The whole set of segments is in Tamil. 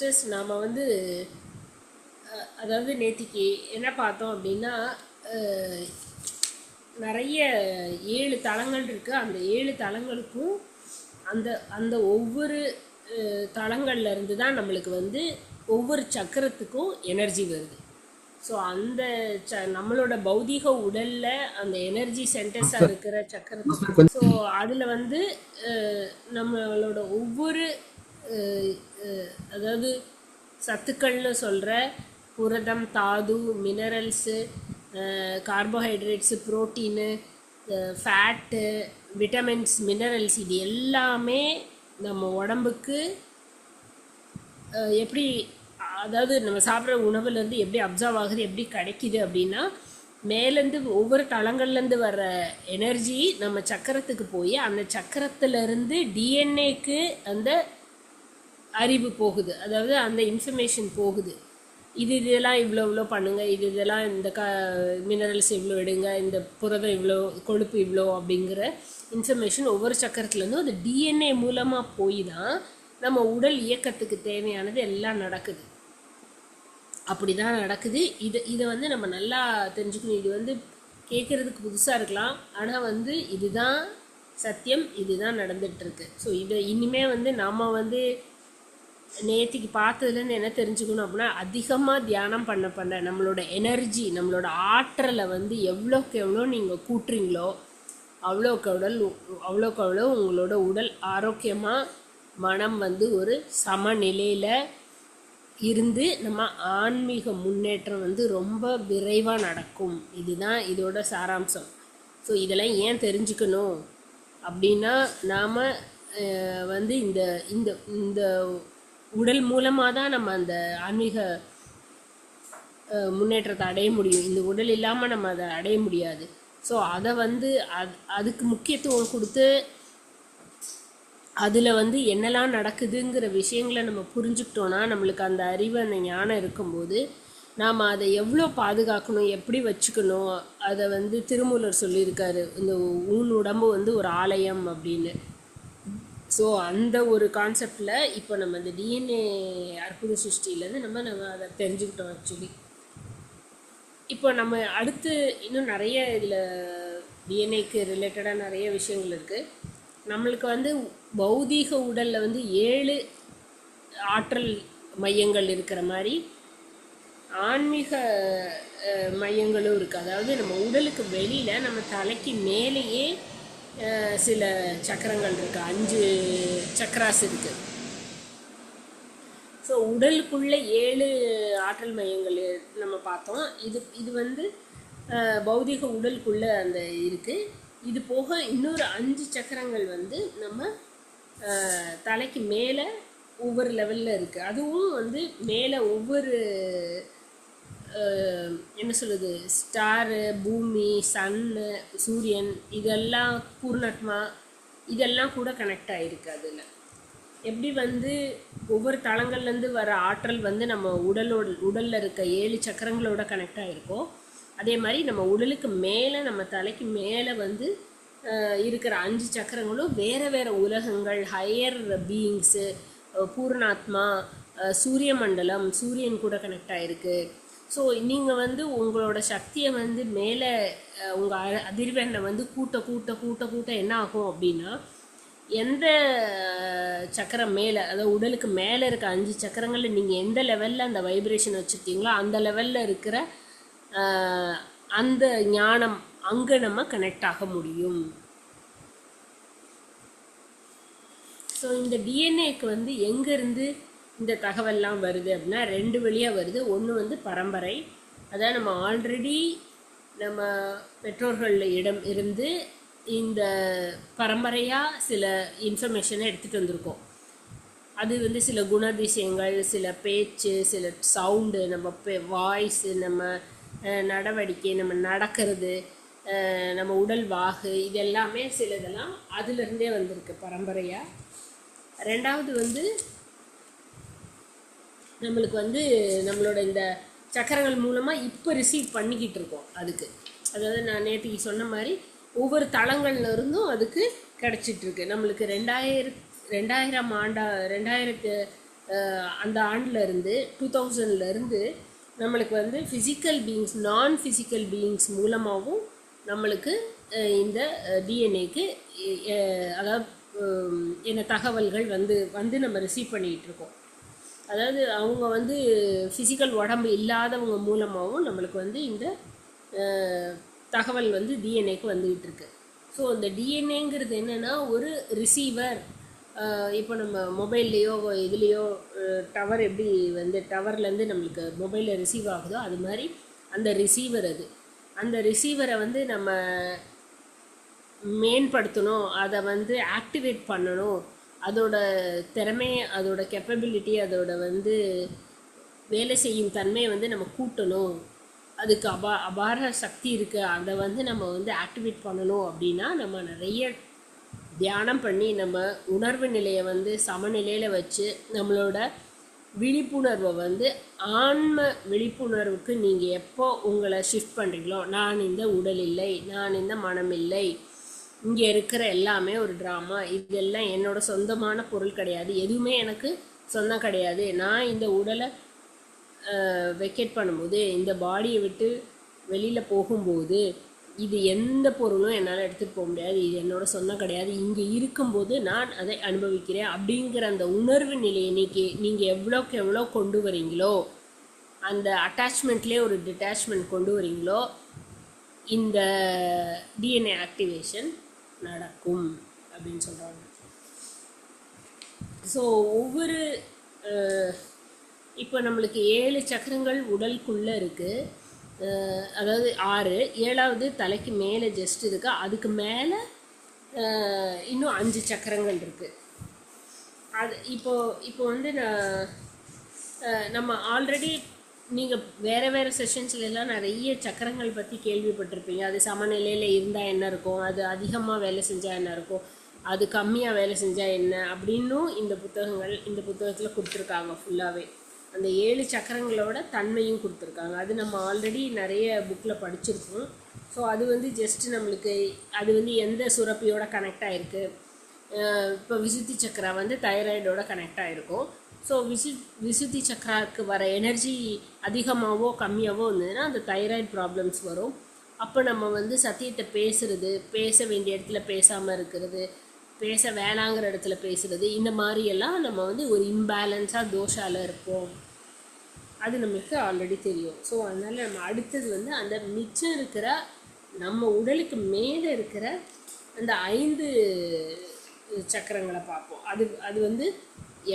சிஸ்டர்ஸ், நாம் வந்து அதாவது நேத்திக்கு என்ன பார்த்தோம் அப்படின்னா, நிறைய 7 தளங்கள் இருக்குது. அந்த 7 தளங்களுக்கும் அந்த அந்த ஒவ்வொரு தளங்கள்ல இருந்து தான் நம்மளுக்கு வந்து ஒவ்வொரு சக்கரத்துக்கும் எனர்ஜி வருது. ஸோ அந்த நம்மளோட பௌதீக உடலில் அந்த எனர்ஜி சென்டர்ஸாக இருக்கிற சக்கரத்து, ஸோ அதில் வந்து நம்மளோட ஒவ்வொரு அதாவது சத்துக்கள்னு சொல்கிற புரதம், தாது, minerals, carbohydrates, protein, fat, vitamins, minerals, இது எல்லாமே நம்ம உடம்புக்கு எப்படி, அதாவது நம்ம சாப்பிட்ற உணவுலேருந்து எப்படி அப்சர்வ் ஆகுது, எப்படி கிடைக்கிது அப்படின்னா, மேலேருந்து ஒவ்வொரு தளங்கள்லேருந்து வர்ற எனர்ஜி நம்ம சக்கரத்துக்கு போய் அந்த சக்கரத்துலேருந்து டிஎன்ஏக்கு அந்த அறிவு போகுது. அதாவது அந்த இன்ஃபர்மேஷன் போகுது. இதெல்லாம் இவ்வளோ பண்ணுங்கள், இதெல்லாம் இந்த மினரல்ஸ் இவ்வளோ எடுங்க, இந்த புரதம் இவ்வளோ, கொழுப்பு இவ்வளோ அப்படிங்கிற இன்ஃபர்மேஷன் ஒவ்வொரு சக்கரத்துலேருந்தும் அது டிஎன்ஏ மூலமாக போய் தான் நம்ம உடல் இயக்கத்துக்கு தேவையானது எல்லாம் நடக்குது. அப்படி தான் நடக்குது. இதை வந்து நம்ம நல்லா தெரிஞ்சுக்கணும். இது வந்து கேட்குறதுக்கு புதுசாக இருக்கலாம், ஆனால் வந்து இதுதான் சத்தியம், இதுதான் நடந்துகிட்ருக்கு. ஸோ இதை இனிமேல் வந்து நம்ம வந்து நேற்றுக்கு பார்த்ததுலேருந்து என்ன தெரிஞ்சுக்கணும் அப்படின்னா, அதிகமாக தியானம் பண்ண நம்மளோட எனர்ஜி, நம்மளோட ஆற்றலை வந்து எவ்வளோக்கு எவ்வளோ நீங்கள் கூட்டுறீங்களோ அவ்வளோக்கு எவ்வளோ உங்களோட உடல் ஆரோக்கியமாக, மனம் வந்து ஒரு சமநிலையில் இருந்து நம்ம ஆன்மீக முன்னேற்றம் வந்து ரொம்ப விரைவாக நடக்கும். இதுதான் இதோட சாராம்சம். ஸோ இதெல்லாம் ஏன் தெரிஞ்சுக்கணும் அப்படின்னா, நாம் வந்து இந்த இந்த இந்த உடல் மூலமாக தான் நம்ம அந்த ஆன்மீக முன்னேற்றத்தை அடைய முடியும். இந்த உடல் இல்லாமல் நம்ம அதை அடைய முடியாது. ஸோ அதை வந்து அதுக்கு முக்கியத்துவம் கொடுத்து அதில் வந்து என்னெல்லாம் நடக்குதுங்கிற விஷயங்களை நம்ம புரிஞ்சுக்கிட்டோன்னா, நம்மளுக்கு அந்த அறிவு, அந்த ஞானம் இருக்கும்போது நாம் அதை எவ்வளோ பாதுகாக்கணும், எப்படி வச்சுக்கணும், அதை வந்து திருமூலர் சொல்லியிருக்காரு, இந்த உடம்பு வந்து ஒரு ஆலயம் அப்படின்னு. ஸோ அந்த ஒரு கான்செப்டில் இப்போ நம்ம இந்த டிஎன்ஏ அற்புத சிருஷ்டியிலேருந்து நம்ம அதை தெரிஞ்சுக்கிட்டோம். ஆக்சுவலி இப்போ நம்ம அடுத்து இன்னும் நிறைய இதில் டிஎன்ஏக்கு ரிலேட்டடாக நிறைய விஷயங்கள் இருக்குது. நம்மளுக்கு வந்து பௌதீக உடலில் வந்து 7 ஆற்றல் மையங்கள் இருக்கிற மாதிரி ஆன்மீக மையங்களும் இருக்குது. அதாவது நம்ம உடலுக்கு வெளியில் நம்ம தலைக்கு மேலேயே சில சக்கரங்கள் இருக்குது, 5 சக்கராஸ் இருக்குது. ஸோ உடலுக்குள்ளே 7 ஆற்றல் மையங்கள் நம்ம பார்த்தோம். இது வந்து பௌதிக உடலுக்குள்ளே அந்த இருக்குது. இது போக இன்னொரு 5 சக்கரங்கள் வந்து நம்ம தலைக்கு மேலே ஒவ்வொரு லெவலில் இருக்குது. அதுவும் வந்து மேலே ஒவ்வொரு என்ன சொல்லுது, ஸ்டாரு, பூமி, சன்னு, சூரியன், இதெல்லாம் பூர்ணாத்மா, இதெல்லாம் கூட கனெக்ட் ஆகிருக்கு. அதில் எப்படி வந்து ஒவ்வொரு தளங்கள்லேருந்து வர ஆற்றல் வந்து நம்ம உடலில் இருக்க 7 சக்கரங்களோட கனெக்ட் ஆகிருக்கோ, அதே மாதிரி நம்ம உடலுக்கு மேலே, நம்ம தலைக்கு மேலே வந்து இருக்கிற 5 சக்கரங்களும் வேறு வேறு உலகங்கள், ஹையர் பீயிங்ஸு, பூர்ணாத்மா, சூரிய மண்டலம், சூரியன் கூட கனெக்ட் ஆகிருக்கு. ஸோ நீங்கள் வந்து உங்களோட சக்தியை வந்து மேலே உங்கள் அதிர்வெண்ணை வந்து கூட்ட என்ன ஆகும் அப்படின்னா, எந்த சக்கரம் மேலே, அதாவது உடலுக்கு மேலே இருக்க 5 சக்கரங்களில் நீங்கள் எந்த லெவலில் அந்த வைப்ரேஷன் வச்சுருக்கீங்களோ அந்த லெவலில் இருக்கிற அந்த ஞானம் அங்கே நம்ம கனெக்ட் ஆக முடியும். ஸோ இந்த டிஎன்ஏக்கு வந்து எங்கேருந்து இந்த தகவல்லாம் வருது அப்படின்னா, 2 வழியாக வருது. ஒன்று வந்து பரம்பரை, அதாவது நம்ம ஆல்ரெடி நம்ம பெற்றோர்கள் இடம் இருந்து இந்த பரம்பரையாக சில இன்ஃபர்மேஷனை எடுத்துகிட்டு வந்திருக்கோம். அது வந்து சில குணாதிசயங்கள், சில பேச்சு, சில சவுண்டு, நம்ம வாய்ஸு, நம்ம நடவடிக்கை, நம்ம நடக்கிறது, நம்ம உடல் வாகு, இதெல்லாமே சிலதெல்லாம் அதுலேருந்தே வந்திருக்கு பரம்பரையாக. ரெண்டாவது வந்து நம்மளுக்கு வந்து நம்மளோட இந்த சக்கரங்கள் மூலமாக இப்போ ரிசீவ் பண்ணிக்கிட்டு இருக்கோம். அதுக்கு அதாவது நான் நேற்றுக்கு சொன்ன மாதிரி ஒவ்வொரு தளங்கள்ல இருந்தும் அதுக்கு கிடச்சிட்ருக்கு. நம்மளுக்கு 2000 அந்த ஆண்டிலேருந்து 2000லேருந்து நம்மளுக்கு வந்து ஃபிசிக்கல் பீயிங்ஸ் நான் ஃபிசிக்கல் பீயிங்ஸ் மூலமாகவும் நம்மளுக்கு இந்த டிஎன்ஏக்கு அதாவது என்ன தகவல்கள் வந்து நம்ம ரிசீவ் பண்ணிகிட்டு இருக்கோம். அதாவது அவங்க வந்து ஃபிசிக்கல் உடம்பு இல்லாதவங்க மூலமாகவும் நம்மளுக்கு வந்து இந்த தகவல் வந்து டிஎன்ஏக்கு வந்துக்கிட்டு இருக்கு. ஸோ இந்த டிஎன்ஏங்கிறது என்னென்னா ஒரு ரிசீவர். இப்போ நம்ம மொபைல்லையோ இதுலேயோ டவர் எப்படி வந்து டவர்லேருந்து நம்மளுக்கு மொபைலில் ரிசீவ் ஆகுதோ அது மாதிரி அந்த ரிசீவர் அது. அந்த ரிசீவரை வந்து நம்ம மேம்படுத்தணும், அதை வந்து ஆக்டிவேட் பண்ணணும், அதோட திறமை, அதோட கேப்பபிலிட்டி, அதோட வந்து வேலை செய்யும் தன்மையை வந்து நம்ம கூட்டணும். அதுக்கு அபார சக்தி இருக்குது, அதை வந்து நம்ம வந்து ஆக்டிவேட் பண்ணணும் அப்படின்னா நம்ம நிறைய தியானம் பண்ணி நம்ம உணர்வு நிலையை வந்து சமநிலையில் வச்சு நம்மளோட விழிப்புணர்வை வந்து ஆன்ம விழிப்புணர்வுக்கு நீங்கள் எப்போ உங்களை ஷிஃப்ட் பண்ணுறீங்களோ, நான் இந்த உடல் இல்லை, நான் இந்த மனம் இல்லை, இங்கே இருக்கிற எல்லாமே ஒரு ட்ராமா, இதெல்லாம் என்னோட சொந்தமான பொருள் கிடையாது, எதுவுமே எனக்கு சொந்தம் கிடையாது, நான் இந்த உடலை வெக்கேட் பண்ணும்போது, இந்த பாடியை விட்டு வெளியில் போகும்போது இது எந்த பொருளும் என்னால் எடுத்துகிட்டு போக முடியாது, இது என்னோட சொந்தம் கிடையாது, இங்கே இருக்கும்போது நான் அதை அனுபவிக்கிறேன் அப்படிங்கிற அந்த உணர்வு நிலையை நீங்கள் எவ்வளோக்கு எவ்வளோ கொண்டு வரீங்களோ, அந்த அட்டாச்மெண்ட்லேயே ஒரு டிட்டாச்மெண்ட் கொண்டு வரீங்களோ, இந்த டிஎன்ஏ ஆக்டிவேஷன் நடக்கும் அப்படின்னு சொல்கிறாங்க. ஸோ ஒவ்வொரு இப்போ நம்மளுக்கு 7 சக்கரங்கள் உடலுக்குள்ளே இருக்குது. அதாவது 6, 7வது தலைக்கு மேலே ஜஸ்ட் இருக்குது, அதுக்கு மேலே இன்னும் 5 சக்கரங்கள் இருக்குது. அது இப்போ வந்து நம்ம ஆல்ரெடி நீங்கள் வேறு செஷன்ஸ்லாம் நிறைய சக்கரங்கள் பற்றி கேள்விப்பட்டிருப்பீங்க. அது சமநிலையில் இருந்தால் என்ன இருக்கும், அது அதிகமாக வேலை செஞ்சால் என்ன இருக்கும், அது கம்மியாக வேலை செஞ்சால் என்ன அப்படின்னும் இந்த புத்தகத்தில் கொடுத்துருக்காங்க. ஃபுல்லாகவே அந்த 7 சக்கரங்களோட தன்மையும் கொடுத்துருக்காங்க. அது நம்ம ஆல்ரெடி நிறைய புக்கில் படிச்சிருக்கோம். ஸோ அது வந்து ஜஸ்ட்டு நம்மளுக்கு அது வந்து எந்த சுரப்பியோட கனெக்ட் ஆகிருக்கு. இப்போ விசுத்தி சக்கரா வந்து தைராய்டோட கனெக்ட் ஆகிருக்கும். ஸோ விசுத்தி சக்கராவுக்கு வர எனர்ஜி அதிகமாகவோ கம்மியாகவோ இருந்ததுன்னா அந்த தைராய்டு ப்ராப்ளம்ஸ் வரும். அப்போ நம்ம வந்து சத்தியத்தை பேச வேண்டிய இடத்துல பேசாமல் இருக்கிறது, பேச வேணாங்கிற இடத்துல பேசுகிறது, இந்த மாதிரியெல்லாம் நம்ம வந்து ஒரு இம்பேலன்ஸாக தோஷாவில் இருப்போம். அது நம்மளுக்கு ஆல்ரெடி தெரியும். ஸோ அதனால் நம்ம அடுத்தது வந்து அந்த மிச்சம் இருக்கிற நம்ம உடலுக்கு மேலே இருக்கிற அந்த 5 சக்கரங்களை பார்ப்போம். அது வந்து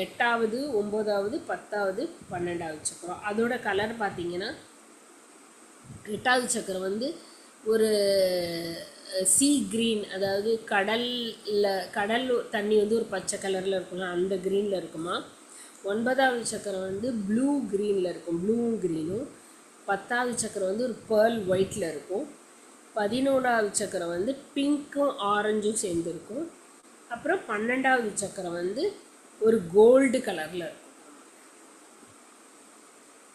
8வது, 9வது, 10வது, 12வது சக்கரம். அதோட கலர் பார்த்திங்கன்னா 8வது சக்கரம் வந்து ஒரு சீ க்ரீன், அதாவது கடல் தண்ணி வந்து ஒரு பச்சை கலரில் இருக்குமா, அந்த க்ரீனில் இருக்குமா. 9வது சக்கரம் வந்து ப்ளூ க்ரீனில் இருக்கும், ப்ளூவும் க்ரீனும். 10வது சக்கரம் வந்து ஒரு பேர்ல் ஒயிட்டில் இருக்கும். 11வது சக்கரம் வந்து பிங்க்கும் ஆரஞ்சும் சேர்ந்துருக்கும். அப்புறம் 12வது சக்கரம் வந்து ஒரு கோல்டு கலரில் இருக்கும்.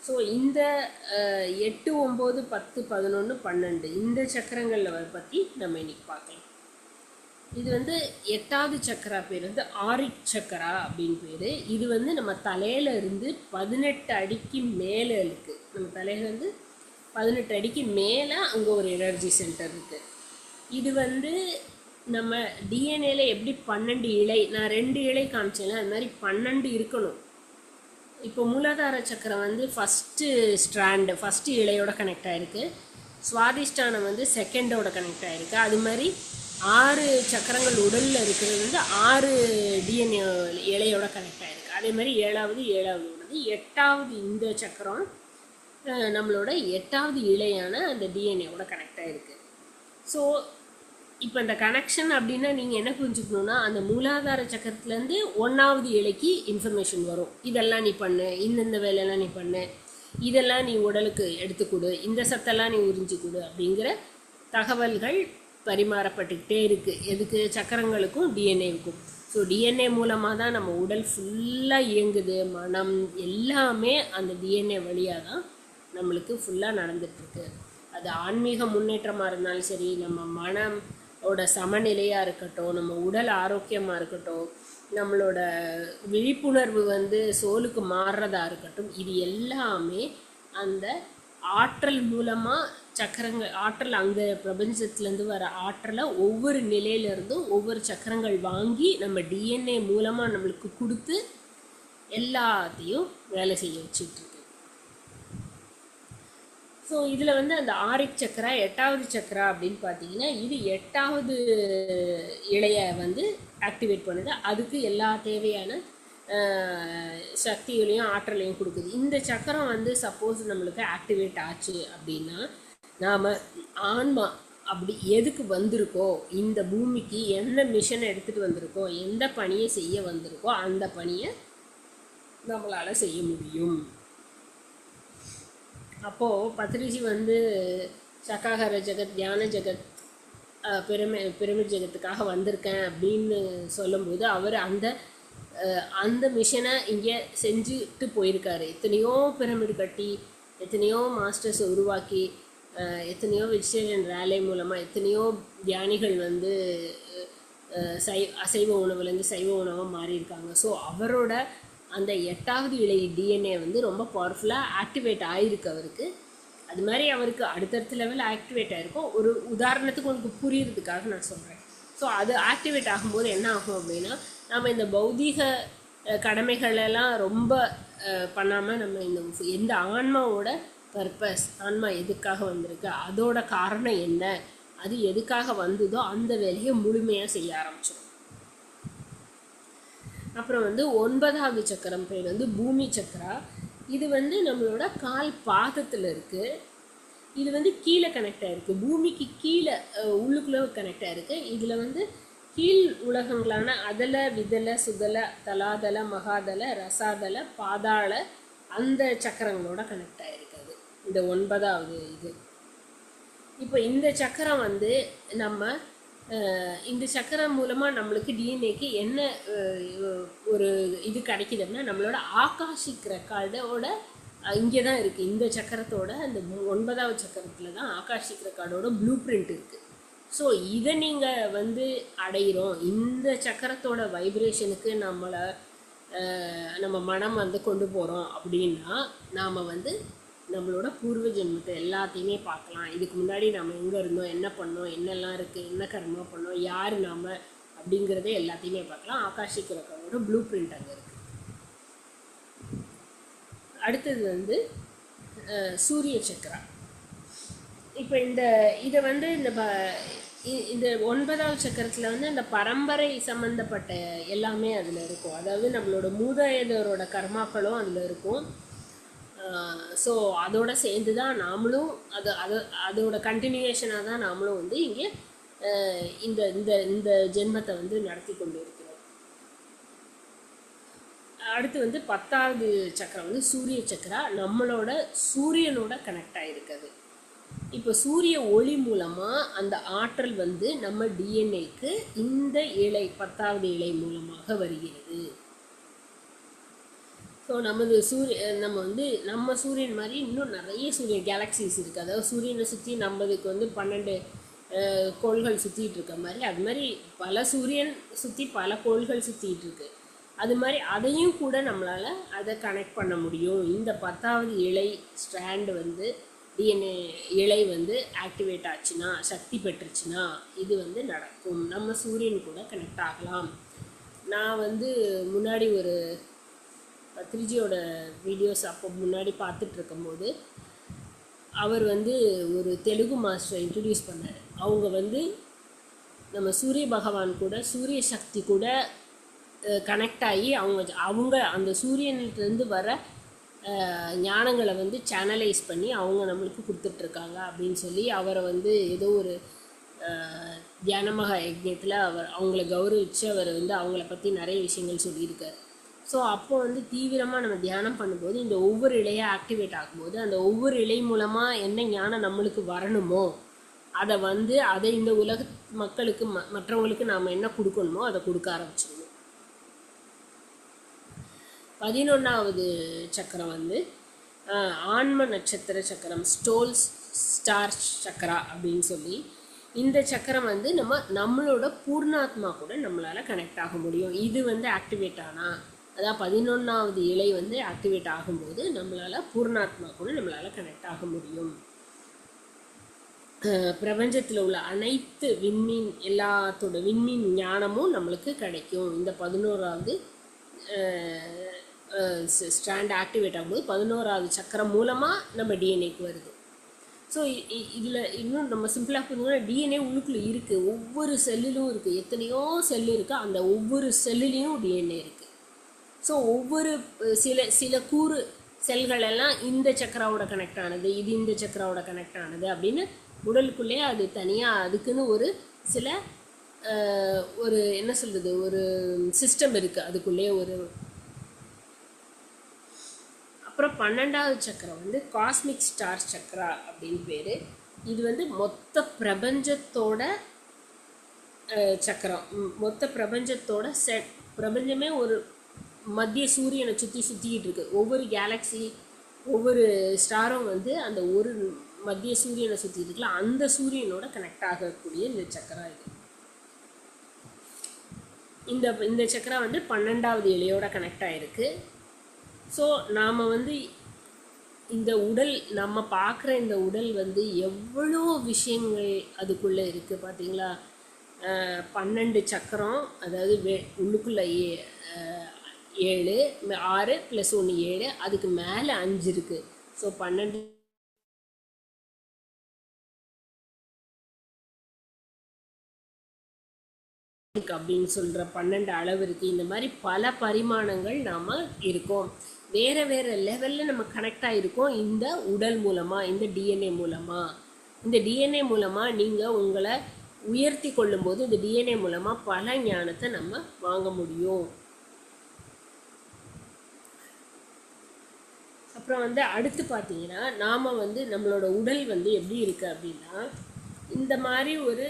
ஸோ இந்த 8, 9, 10, 11, 12 இந்த சக்கரங்களில் பற்றி நம்ம இன்றைக்கி பார்க்கலாம். இது வந்து 8வது சக்கரா பேர் வந்து ஆரிக் சக்கரா அப்படின்னு பேர். இது வந்து நம்ம தலையில இருந்து 18 அடிக்கு மேலே இருக்குது. நம்ம தலையிலேருந்து 18 அடிக்கு மேலே அங்கே ஒரு எனர்ஜி சென்டர் இருக்குது. இது வந்து நம்ம டிஎன்ஏல எப்படி 12 இழை, நான் 2 இழை காமிச்சேன்ல, அது மாதிரி 12 இருக்கணும். இப்போ மூலாதார சக்கரம் வந்து ஃபஸ்ட்டு இழையோட கனெக்ட் ஆகிருக்கு. சுவாதிஷ்டானம் வந்து செகண்டோட கனெக்ட் ஆகிருக்கு. அது மாதிரி 6 சக்கரங்கள் உடலில் இருக்கிறது வந்து 6 டிஎன்ஏ இழையோட கனெக்ட் ஆகிருக்கு. அதே மாதிரி 7வது உள்ளது. 8வது இந்த சக்கரம் நம்மளோட 8வது இழையான அந்த டிஎன்ஏவோட கனெக்ட் ஆகிருக்கு. ஸோ இப்போ இந்த கனெக்ஷன் அப்படின்னா நீங்கள் என்ன புரிஞ்சுக்கணுன்னா, அந்த மூலாதார சக்கரத்துலேருந்து 1வது இலைக்கு இன்ஃபர்மேஷன் வரும். இதெல்லாம் நீ பண்ணு, இந்தந்த வேலையெல்லாம் நீ பண்ணு, இதெல்லாம் நீ உடலுக்கு எடுத்துக்கொடு, இந்த சத்தெல்லாம் நீ உறிஞ்சிக்கொடு அப்படிங்கிற தகவல்கள் பரிமாறப்பட்டுக்கிட்டே இருக்குது. எதுக்கு? சக்கரங்களுக்கும் டிஎன்ஏவுக்கும். ஸோ டிஎன்ஏ மூலமாக தான் நம்ம உடல் ஃபுல்லாக இயங்குது. மனம் எல்லாமே அந்த டிஎன்ஏ வழியாக தான் நம்மளுக்கு ஃபுல்லாக நடந்துகிட்ருக்கு. அது ஆன்மீக முன்னேற்றமாக இருந்தாலும் சரி, நம்ம மனம் ஓட சமநிலையாக இருக்கட்டும், நம்ம உடல் ஆரோக்கியமாக இருக்கட்டும், நம்மளோட விழிப்புணர்வு வந்து சோலுக்கு மாறுறதா இருக்கட்டும், இது எல்லாமே அந்த ஆற்றல் மூலமாக சக்கரங்கள் ஆற்றல் அங்கே பிரபஞ்சத்துலேருந்து வர ஆற்றலை ஒவ்வொரு நிலையிலேருந்தும் ஒவ்வொரு சக்கரங்கள் வாங்கி நம்ம டிஎன்ஏ மூலமாக நம்மளுக்கு கொடுத்து எல்லாத்தையும் வேலை செய்ய வச்சுட்ருக்கு. ஸோ இதில் வந்து அந்த ஆரிக் சக்கரா 8வது சக்கரா அப்படின்னு பார்த்தீங்கன்னா இது 8வது இலையை வந்து ஆக்டிவேட் பண்ணுது. அதுக்கு எல்லா தேவையான சக்திகளையும் ஆற்றலையும் கொடுக்குது. இந்த சக்கரம் வந்து சப்போஸ் நம்மளுக்கு ஆக்டிவேட் ஆச்சு அப்படின்னா நாம் ஆன்மா அப்படி எதுக்கு வந்திருக்கோ, இந்த பூமிக்கு எந்த மிஷனை எடுத்துகிட்டு வந்திருக்கோ, எந்த பணியை செய்ய வந்திருக்கோ அந்த பணியை நம்மளால் செய்ய முடியும். அப்போது பத்ரிஜி வந்து சக்காகர ஜெகத், தியான ஜெகத், பிரமிட் ஜெகத்துக்காக வந்திருக்கேன் அப்படின்னு சொல்லும்போது அவர் அந்த மிஷனை இங்கே செஞ்சுட்டு போயிருக்காரு. எத்தனையோ பிரமிடு கட்டி, எத்தனையோ மாஸ்டர்ஸை உருவாக்கி, எத்தனையோ வெஜிடேரியன் ரேலை மூலமாக எத்தனையோ தியானிகள் வந்து அசைவ உணவுலேருந்து சைவ உணவாக மாறியிருக்காங்க. ஸோ அவரோட அந்த 8வது இலை டிஎன்ஏ வந்து ரொம்ப பவர்ஃபுல்லாக ஆக்டிவேட் ஆகிருக்கு அவருக்கு. அது மாதிரி அவருக்கு அடுத்தடுத்த லெவல் ஆக்டிவேட் ஆகிருக்கும். ஒரு உதாரணத்துக்கு உங்களுக்கு புரியுறதுக்காக நான் சொல்கிறேன். ஸோ அது ஆக்டிவேட் ஆகும்போது என்ன ஆகும் அப்படின்னா, நம்ம இந்த பௌதீக கடமைகளெல்லாம் ரொம்ப பண்ணாமல் நம்ம எந்த ஆன்மாவோட பர்பஸ், ஆன்மா எதுக்காக வந்திருக்கு, அதோட காரணம் என்ன, அது எதுக்காக வந்ததோ அந்த வேலையை முழுமையாக செய்ய ஆரம்பிச்சிடும். அப்புறம் வந்து 9வது சக்கரம் பேர் வந்து பூமி சக்கரா. இது வந்து நம்மளோட கால் பாதத்தில் இருக்குது. இது வந்து கீழே கனெக்ட் ஆகிருக்கு, பூமிக்கு கீழே உள்ளுக்குள்ளே கனெக்ட் ஆகிருக்கு. இதில் வந்து கீழ் உலகங்களான அதல, விதல, சுதல, தலாதல, மகாதல, ரசாதல, பாதாள அந்த சக்கரங்களோட கனெக்ட் ஆகிருக்குது இந்த 9வது இது. இப்போ இந்த சக்கரம் வந்து நம்ம இந்த சக்கரம் மூலமாக நம்மளுக்கு டிஎன்ஏக்கு என்ன ஒரு இது கிடைக்குதுன்னா, நம்மளோட ஆகாஷிக் ரெக்கார்டோட இங்கே தான் இருக்குது. இந்த சக்கரத்தோட அந்த 9வது சக்கரத்தில் தான் ஆகாஷிக் ரெக்கார்டோட ப்ளூ பிரிண்ட் இருக்குது. ஸோ இதை நீங்கள் வந்து அடைகிறோம். இந்த சக்கரத்தோட வைப்ரேஷனுக்கு நம்ம மனம் வந்து கொண்டு போகிறோம் அப்படின்னா நாம் வந்து நம்மளோட பூர்வ ஜென்மத்தை எல்லாத்தையுமே பார்க்கலாம். இதுக்கு முன்னாடி நம்ம எங்கே இருந்தோம், என்ன பண்ணோம், என்னெல்லாம் இருக்குது, என்ன கர்மா பண்ணோம், யார் நாம் அப்படிங்கிறதே எல்லாத்தையுமே பார்க்கலாம். ஆகாஷிக் ரெக்கார்டோட ப்ளூ பிரிண்ட் அங்கே இருக்குது. அடுத்தது வந்து சூரிய சக்கரா. இப்போ இதை வந்து இந்த 9வது சக்கரத்தில் வந்து அந்த பரம்பரை சம்மந்தப்பட்ட எல்லாமே அதில் இருக்கும். அதாவது நம்மளோட மூதாதையரோட கர்மாக்களும் அதில் இருக்கும். ஸோ அதோட சேர்ந்து தான் நாமளும் அதோட கண்டினியூஷனாக தான் நாமளும் வந்து இங்கே இந்த இந்த இந்த ஜென்மத்தை வந்து நடத்தி கொண்டு இருக்கிறோம். அடுத்து வந்து 10வது சக்கரம் வந்து சூரிய சக்கரா. நம்மளோட சூரியனோட கனெக்ட் ஆகிருக்குது. இப்போ சூரிய ஒளி மூலமாக அந்த ஆற்றல் வந்து நம்ம டிஎன்ஏக்கு இந்த இலை 10வது இலை மூலமாக வருகிறது. ஸோ நம்ம சூரியன் மாதிரி இன்னும் நிறைய கேலக்சிஸ் இருக்குது. அதாவது சூரியனை சுற்றி நம்மளுக்கு வந்து 12 கோள்கள் சுற்றிட்டு இருக்க மாதிரி, அது மாதிரி பல சூரியன் சுற்றி பல கோள்கள் சுற்றிட்டு இருக்கு. அது மாதிரி அதையும் கூட நம்மளால் அதை கனெக்ட் பண்ண முடியும். இந்த 10வது இலை ஸ்ட்ராண்டு வந்து டிஎன்ஏ இலை வந்து ஆக்டிவேட் ஆச்சுன்னா, சக்தி பெற்றுச்சுன்னா இது வந்து நடக்கும். நம்ம சூரியன் கூட கனெக்ட் ஆகலாம். நான் வந்து முன்னாடி ஒரு பத்ரிஜியோட வீடியோஸ் அப்போ முன்னாடி பார்த்துட்டு இருக்கும்போது அவர் வந்து ஒரு தெலுங்கு மாஸ்டரை இன்ட்ரடியூஸ் பண்ணார். அவங்க வந்து நம்ம சூரிய பகவான் கூட சூரிய சக்தி கூட கனெக்ட் ஆகி அவங்க அந்த சூரியன்லேருந்து வர ஞானங்களை வந்து சேனலைஸ் பண்ணி அவங்க நம்மளுக்கு கொடுத்துட்ருக்காங்க அப்படின்னு சொல்லி அவரை வந்து ஏதோ ஒரு தியானமக யஜ்ஞத்தில் அவங்கள கௌரவித்து அவர் வந்து அவங்கள பற்றி நிறைய விஷயங்கள் சொல்லியிருக்கார். ஸோ அப்போ வந்து தீவிரமாக நம்ம தியானம் பண்ணும்போது இந்த ஒவ்வொரு இலையாக ஆக்டிவேட் ஆகும்போது அந்த ஒவ்வொரு இலை மூலமாக என்ன ஞானம் நம்மளுக்கு வரணுமோ அதை இந்த உலக மக்களுக்கு மற்றவங்களுக்கு நாம் என்ன கொடுக்கணுமோ அதை கொடுக்க ஆரம்பிச்சிடணும். 11வது சக்கரம் வந்து ஆன்ம நட்சத்திர சக்கரம், ஸ்டார் சக்கரா அப்படின்னு சொல்லி. இந்த சக்கரம் வந்து நம்மளோட பூர்ணாத்மா கூட நம்மளால் கனெக்ட் ஆக முடியும். இது வந்து ஆக்டிவேட் ஆனால், அதாவது 11வது இலை வந்து ஆக்டிவேட் ஆகும்போது நம்மளால் பூர்ணாத்மா கூட நம்மளால் கனெக்ட் ஆக முடியும். பிரபஞ்சத்தில் உள்ள அனைத்து விண்மீன் எல்லாத்தோட விண்மீன் ஞானமும் நம்மளுக்கு கிடைக்கும். இந்த 11வது ஸ்ட்ராண்ட் ஆக்டிவேட் ஆகும்போது 11வது சக்கரம் மூலமாக நம்ம டிஎன்ஏக்கு வருது. ஸோ இதில் இன்னும் நம்ம சிம்பிளாக பார்த்தீங்கன்னா டிஎன்ஏ உள்ளுக்குள்ளே இருக்குது, ஒவ்வொரு செல்லிலும் இருக்குது, எத்தனையோ செல்லு இருக்குது, அந்த ஒவ்வொரு செல்லுலேயும் டிஎன்ஏ இருக்குது. ஸோ ஒவ்வொரு சில கூறு செல்கள் எல்லாம் இந்த சக்கராவோட கனெக்ட் ஆனது, இது இந்த சக்கராவோட கனெக்ட் ஆனது அப்படின்னு உடலுக்குள்ளே அது தனியாக அதுக்குன்னு ஒரு என்ன சொல்கிறது, ஒரு சிஸ்டம் இருக்குது அதுக்குள்ளே அப்புறம் 12வது சக்கரம் வந்து காஸ்மிக் ஸ்டார் சக்கரா அப்படின்னு பேர். இது வந்து மொத்த பிரபஞ்சத்தோட சக்கரம், மொத்த பிரபஞ்சத்தோட பிரபஞ்சமே ஒரு மத்திய சூரியனை சுற்றிக்கிட்டு இருக்கு. ஒவ்வொரு கேலக்ஸி ஒவ்வொரு ஸ்டாரும் வந்து அந்த ஒரு மத்திய சூரியனை சுற்றிட்டு இருக்குல்ல, அந்த சூரியனோட கனெக்ட் ஆகக்கூடிய இந்த சக்கரா இது. இந்த சக்கரா வந்து 12வது இலையோட கனெக்ட் ஆகிருக்கு. ஸோ நாம் வந்து இந்த உடல், நம்ம பார்க்குற இந்த உடல் வந்து எவ்வளோ விஷயங்கள் அதுக்குள்ளே இருக்குது பார்த்தீங்களா. 12 சக்கரம், அதாவது உள்ளுக்குள்ளே 7, 6 + 1 7, அதுக்கு மேலே 5 இருக்குது. ஸோ 12 அப்படின்னு சொல்கிற 12 அளவு இருக்குது. இந்த மாதிரி பல பரிமாணங்கள் நாம் இருக்கோம். வேறு வேறு லெவலில் நம்ம கனெக்ட் ஆகிருக்கோம் இந்த உடல் மூலமாக, இந்த டிஎன்ஏ மூலமாக. இந்த டிஎன்ஏ மூலமாக நீங்கள் உங்களை உயர்த்தி கொள்ளும்போது இந்த டிஎன்ஏ மூலமாக பல ஞானத்தை நம்ம வாங்க முடியும். அப்புறம் வந்து அடுத்து பார்த்தீங்கன்னா நாம் வந்து நம்மளோட உடல் வந்து எப்படி இருக்குது அப்படின்னா, இந்த மாதிரி ஒரு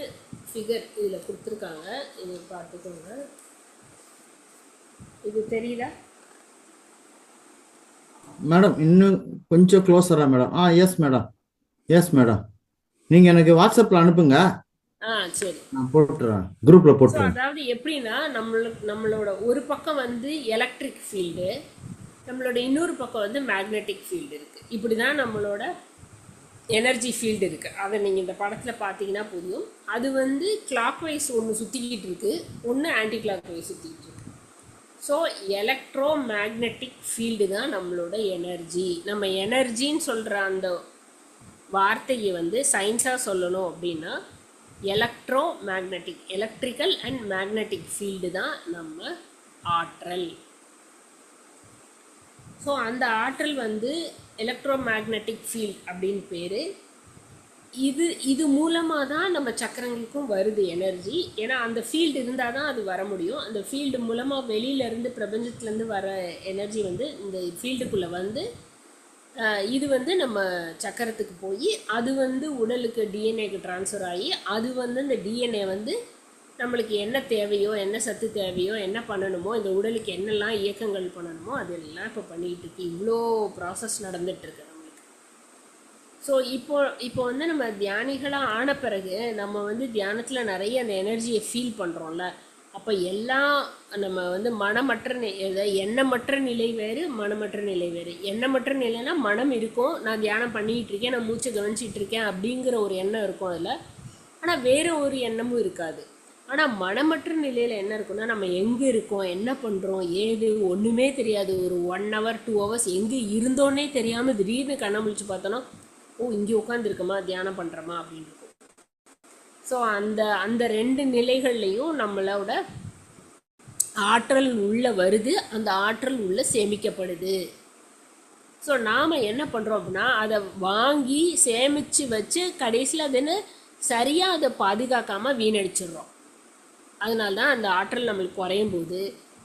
ஃபிகர் இதில் கொடுத்துருக்காங்க, இது பார்த்துக்கோங்க. இது தெரியுதா மேடம்? இன்னும் கொஞ்சம் க்ளோஸரா madam? Yes madam, yes madam. நீங்கள் எனக்கு வாட்ஸ்அப்பில் அனுப்புங்க. சரி, நான் போட்டுறேன், குரூப்பில் போட்டுறேன். அதாவது எப்படின்னா நம்மளோட ஒரு பக்கம் வந்து எலக்ட்ரிக் ஃபீல்டு, நம்மளோட இன்னொரு பக்கம் வந்து மேக்னெட்டிக் ஃபீல்டு இருக்குது. இப்படி தான் நம்மளோட எனர்ஜி ஃபீல்டு இருக்குது. அதை நீங்கள் இந்த படத்தில் பார்த்தீங்கன்னா புரியும். அது வந்து கிளாக் வைஸ் ஒன்று சுற்றிக்கிட்டு இருக்குது, ஒன்று ஆன்டி கிளாக் வைஸ் சுற்றிக்கிட்டு இருக்குது. ஸோ எலக்ட்ரோ மேக்னெட்டிக் ஃபீல்டு தான் நம்மளோட எனர்ஜி. நம்ம எனர்ஜின்னு சொல்கிற அந்த வார்த்தையை வந்து சயின்ஸாக சொல்லணும் அப்படின்னா electro magnetic, electrical and magnetic field தான் நம்ம ஆற்றல். ஸோ அந்த ஆற்றல் வந்து எலக்ட்ரோ மேக்னெட்டிக் ஃபீல்ட் அப்படின்னு பேர். இது மூலமாக தான் நம்ம சக்கரங்களுக்கும் வருது எனர்ஜி. ஏன்னா அந்த ஃபீல்டு இருந்தால் தான் அது வர முடியும். அந்த ஃபீல்டு மூலமாக வெளியிலேருந்து பிரபஞ்சத்துலேருந்து வர எனர்ஜி வந்து இந்த ஃபீல்டுக்குள்ளே வந்து இது வந்து நம்ம சக்கரத்துக்கு போய் அது வந்து உடலுக்கு டிஎன்ஏக்கு ட்ரான்ஸ்ஃபர் ஆகி அது வந்து இந்த டிஎன்ஏ வந்து நம்மளுக்கு என்ன தேவையோ, என்ன சத்து தேவையோ, என்ன பண்ணணுமோ, இந்த உடலுக்கு என்னெல்லாம் இயக்கங்கள் பண்ணணுமோ அதெல்லாம் இப்போ பண்ணிக்கிட்டு இருக்கு. இவ்வளோ ப்ராசஸ் நடந்துகிட்ருக்கு நம்மளுக்கு. ஸோ இப்போ வந்து நம்ம தியானிகளாக ஆன பிறகு நம்ம வந்து தியானத்தில் நிறைய அந்த எனர்ஜியை ஃபீல் பண்ணுறோம்ல. அப்போ எல்லாம் நம்ம வந்து எண்ணமற்ற நிலை வேறு, மனமற்ற நிலை வேறு. எண்ணமற்ற நிலைனா மனம் இருக்கும், நான் தியானம் பண்ணிக்கிட்டு இருக்கேன், நான் மூச்சை கவனிச்சிட்டு இருக்கேன் அப்படிங்கிற ஒரு எண்ணம் இருக்கும் அதில். ஆனால் வேறு ஒரு எண்ணமும் இருக்காது. ஆனால் மனமற்ற நிலையில் என்ன இருக்குன்னா, நம்ம எங்கே இருக்கோம், என்ன பண்ணுறோம், ஏது ஒன்றுமே தெரியாது. ஒரு 1 hour 2 hours எங்கே இருந்தோன்னே தெரியாமல் திடீர்னு கண்ணை முழிச்சு பார்த்தோன்னா, இங்கே உட்காந்துருக்கோமா, தியானம் பண்ணுறோமா அப்படின்னு இருக்கும். ஸோ அந்த 2 நிலைகள்லையும் நம்மளோட ஆற்றல் உள்ளே வருது, அந்த ஆற்றல் உள்ளே சேமிக்கப்படுது. ஸோ நாம் என்ன பண்ணுறோம் அப்படின்னா, அதை வாங்கி சேமித்து வச்சு கடைசியில் அதுன்னு சரியாக அதை பாதுகாக்காமல் வீணடிச்சிடுறோம். அதனால தான் அந்த ஆற்றல் நம்மளுக்கு குறையும் போது,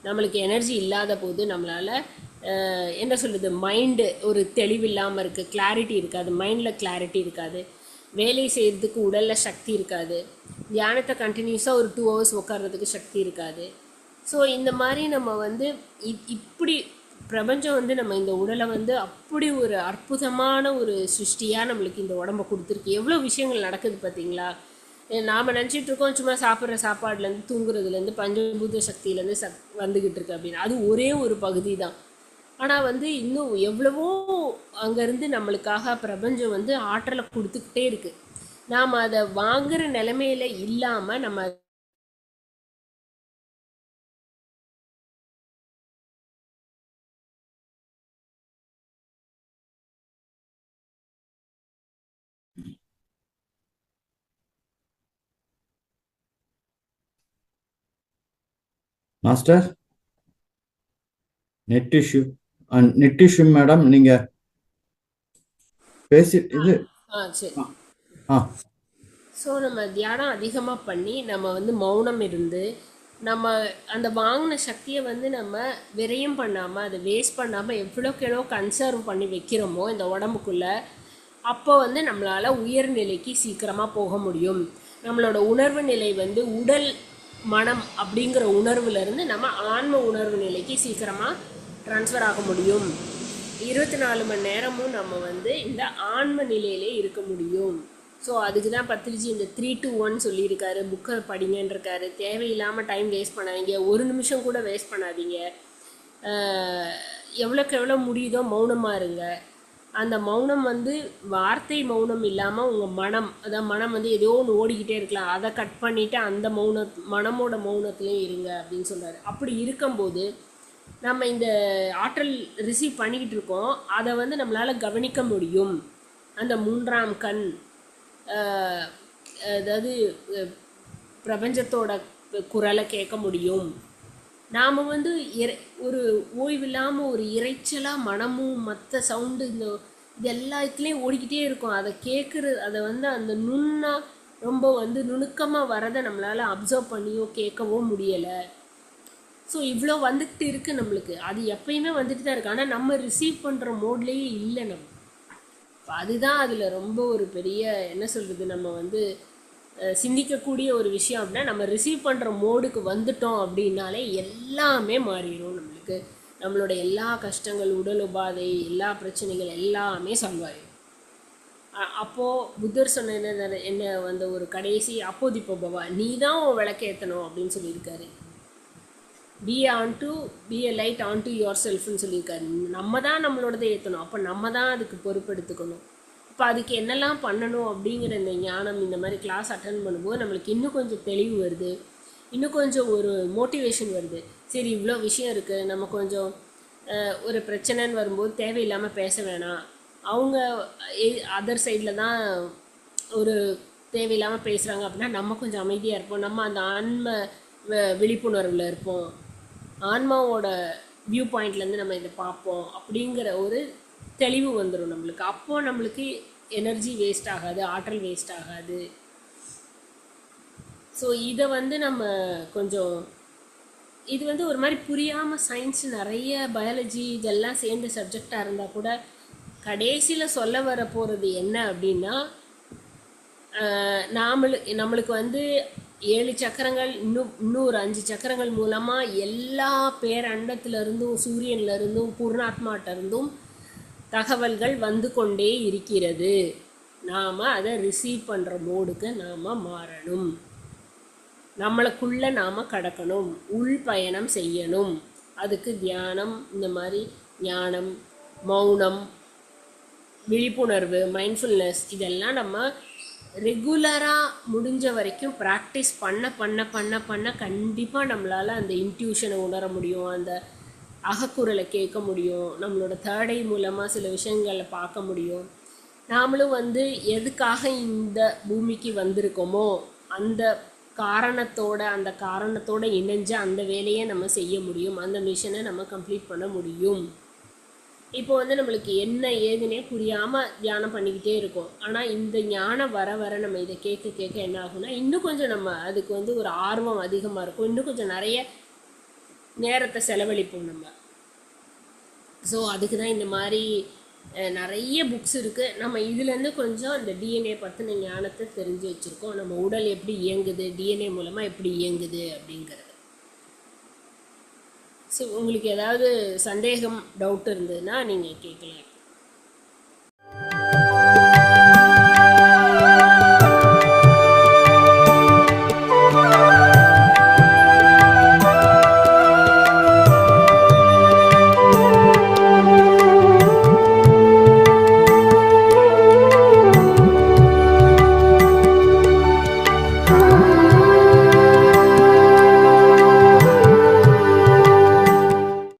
நம்மளுக்கு எனர்ஜி இல்லாத போது நம்மளால் என்ன சொல்கிறது, மைண்டு ஒரு தெளிவில்லாமல் இருக்குது, கிளாரிட்டி இருக்காது, மைண்டில் கிளாரிட்டி இருக்காது, வேலை செய்கிறதுக்கு உடலில் சக்தி இருக்காது, தியானத்தை கண்டினியூஸாக ஒரு 2 hours உட்கார்றதுக்கு சக்தி இருக்காது. ஸோ இந்த மாதிரி நம்ம வந்து இப்படி பிரபஞ்சம் வந்து நம்ம இந்த உடலை வந்து அப்படி ஒரு அற்புதமான ஒரு சிருஷ்டியாக நம்மளுக்கு இந்த உடம்பை கொடுத்துருக்கு. எவ்வளோ விஷயங்கள் நடக்குது பார்த்தீங்களா. நாம் நினச்சிட்டு இருக்கோம் சும்மா சாப்பிட்ற சாப்பாடுலேருந்து தூங்குறதுலேருந்து பஞ்சபூத சக்தியிலேருந்து வந்துக்கிட்டு இருக்கு அப்படின்னு. அது ஒரே ஒரு பகுதி தான். ஆனால் வந்து இன்னும் எவ்வளவோ அங்கேருந்து நம்மளுக்காக பிரபஞ்சம் வந்து ஆற்றலை கொடுத்துக்கிட்டே இருக்குது. நாம் அதை வாங்குற நிலைமையில இல்லாமல் நம்ம மாஸ்டர் நெட் இஷ்யூ மேடம், நீங்க பேசி இது. சரி. ஆ ஸோ நம்ம தியானம் அதிகமாக பண்ணி நம்ம வந்து மௌனம் இருந்து நம்ம அந்த வாங்கின சக்தியை வந்து நம்ம விரயம் பண்ணாமல் அதை வேஸ்ட் பண்ணாமல் எவ்வளோக்கு எவ்வளோ கன்சர்வ் பண்ணி வைக்கிறோமோ இந்த உடம்புக்குள்ளே, அப்போ வந்து நம்மளால் உயர்நிலைக்கு சீக்கிரமாக போக முடியும். நம்மளோட உணர்வு நிலை வந்து உடல் மனம் அப்படிங்கிற உணர்வுலேருந்து நம்ம ஆன்ம உணர்வு நிலைக்கு சீக்கிரமாக ட்ரான்ஸ்ஃபர் ஆக முடியும். 24 மணி நேரமும் நம்ம வந்து இந்த ஆன்ம நிலையிலே இருக்க முடியும். ஸோ அதுக்கு தான் பத்திரிஜி இந்த 3 to 1 சொல்லியிருக்காரு. புக்கை படிங்கன்றிருக்காரு. தேவையில்லாமல் டைம் வேஸ்ட் பண்ணாதீங்க, ஒரு நிமிஷம் கூட வேஸ்ட் பண்ணாதீங்க. எவ்வளோக்கு எவ்வளோ முடியுதோ மௌனமாக இருங்க. அந்த மௌனம் வந்து வார்த்தை மௌனம் இல்லாமல் உங்கள் மனம், அதான் மனம் வந்து ஏதோ ஒன்று ஓடிக்கிட்டே இருக்கலாம், அதை கட் பண்ணிவிட்டு அந்த மனமோட மௌனத்துலேயும் இருங்க அப்படின்னு சொல்கிறாரு. அப்படி இருக்கும்போது நம்ம இந்த ஆற்றல் ரிசீவ் பண்ணிக்கிட்டு இருக்கோம், அதை வந்து நம்மளால் கவனிக்க முடியும். அந்த 3ஆம் கண், அதாவது பிரபஞ்சத்தோட குரலை கேட்க முடியும். நாம் வந்து ஒரு ஓய்வில்லாமல் ஒரு இறைச்சலாக மனமும் மற்ற சவுண்டு இது எல்லாத்துலேயும் ஓடிக்கிட்டே இருக்கும். அதை அதை வந்து அந்த ரொம்ப வந்து நுணுக்கமாக வரதை நம்மளால் அப்சர்வ் பண்ணியோ கேட்கவோ முடியலை. ஸோ இவ்வளோ வந்துக்கிட்டு இருக்குது நம்மளுக்கு. அது எப்பயுமே வந்துட்டு தான் இருக்குது. ஆனால் நம்ம ரிசீவ் பண்ணுற மோட்லேயே இல்லை நம்ம. அதுதான் அதில் ரொம்ப ஒரு பெரிய என்ன சொல்கிறது, நம்ம வந்து சிந்திக்கக்கூடிய ஒரு விஷயம். அப்படின்னா நம்ம ரிசீவ் பண்ணுற மோடுக்கு வந்துட்டோம் அப்படின்னாலே எல்லாமே மாறிடும் நம்மளுக்கு. நம்மளோட எல்லா கஷ்டங்கள், உடல் உபாதை, எல்லா பிரச்சனைகள் எல்லாமே சால்வ் ஆகிடும். அப்போது புத்தர் சொன்ன என்ன வந்த ஒரு கடைசி அப்போதிப்போ பவா, நீ தான் உன் விளக்க ஏற்றணும் அப்படின்னு சொல்லியிருக்காரு. Be a light on to your செல்ஃப்னு சொல்லியிருக்காரு. நம்ம தான் நம்மளோடதை ஏற்றணும். அப்போ நம்ம தான் அதுக்கு பொறுப்பெடுத்துக்கணும். இப்போ அதுக்கு என்னெல்லாம் பண்ணணும் அப்படிங்கிற இந்த ஞானம் இந்த மாதிரி கிளாஸ் அட்டன் பண்ணும்போது நம்மளுக்கு இன்னும் கொஞ்சம் தெளிவு வருது, இன்னும் கொஞ்சம் ஒரு மோட்டிவேஷன் வருது. சரி, இவ்வளோ விஷயம் இருக்குது, நம்ம கொஞ்சம் ஒரு பிரச்சனைன்னு வரும்போது தேவையில்லாமல் பேச வேணாம். அவங்க அதர் சைடில் தான் ஒரு தேவையில்லாமல் பேசுகிறாங்க அப்படின்னா நம்ம கொஞ்சம் அமைதியாக இருப்போம். நம்ம அந்த ஆன்ம விழிப்புணர்வில் இருப்போம். ஆன்மாவோட வியூ பாயிண்ட்லேருந்து நம்ம இதை பார்ப்போம் அப்படிங்கிற ஒரு தெளிவு வந்துடும் நம்மளுக்கு. அப்போது நம்மளுக்கு எனர்ஜி வேஸ்ட் ஆகாது, ஆற்றல் வேஸ்ட் ஆகாது. ஸோ இதை வந்து நம்ம கொஞ்சம் இது வந்து ஒரு மாதிரி புரியாமல் சயின்ஸ் நிறைய பயாலஜி இதெல்லாம் சேர்ந்த சப்ஜெக்டாக இருந்தால் கூட கடைசியில் சொல்ல வர போகிறது என்ன அப்படின்னா, நம்மளுக்கு வந்து 7 சக்கரங்கள் இன்னும் ஒரு 5 சக்கரங்கள் மூலமாக எல்லா பேரண்டத்திலிருந்தும் சூரியன்லேருந்தும் பூர்ணாத்மாட்டிருந்தும் தகவல்கள் வந்து கொண்டே இருக்கிறது. நாம் அதை ரிசீவ் பண்ணுற மோடுக்கு நாம் மாறணும். நம்மளுக்குள்ளே நாம் கடக்கணும், உள் பயணம் செய்யணும். அதுக்கு தியானம், இந்த மாதிரி ஞானம், மௌனம், விழிப்புணர்வு, மைண்ட்ஃபுல்னஸ் இதெல்லாம் நம்ம ரெகுலராக முடிஞ்ச வரைக்கும் ப்ராக்டிஸ் பண்ண பண்ண பண்ண பண்ண கண்டிப்பாக நம்மளால் அந்த இன்ட்யூஷனை உணர முடியும், அந்த அகக்குரலை கேட்க முடியும், நம்மளோட தேர்ட் ஐ மூலமாக சில விஷயங்களை பார்க்க முடியும். நாமளும் வந்து எதுக்காக இந்த பூமிக்கு வந்திருக்கோமோ அந்த காரணத்தோட இணைஞ்ச அந்த வேலையை நம்ம செய்ய முடியும், அந்த மிஷனை நம்ம கம்ப்ளீட் பண்ண முடியும். இப்போ வந்து நம்மளுக்கு என்ன ஏதுன்னே புரியாமல் தியானம் பண்ணிக்கிட்டே இருக்கோம். ஆனால் இந்த ஞானம் வர வர நம்ம இதை கேட்க கேட்க என்ன ஆகும்னா இன்னும் கொஞ்சம் நம்ம அதுக்கு வந்து ஒரு ஆர்வம் அதிகமாக இருக்கும், இன்னும் கொஞ்சம் நிறைய நேரத்தை செலவழிப்போம் நம்ம. ஸோ அதுக்கு தான் இந்த மாதிரி நிறைய புக்ஸ் இருக்குது. நம்ம இதுலேருந்து கொஞ்சம் இந்த டிஎன்ஏ பற்றின ஞானத்தை தெரிஞ்சு வச்சுருக்கோம். நம்ம உடல் எப்படி இயங்குது, டிஎன்ஏ மூலமாக எப்படி இயங்குது அப்படிங்கிறது. ஸோ உங்களுக்கு ஏதாவது சந்தேகம், டவுட் இருந்ததுன்னா நீங்கள் கேட்கலாம்.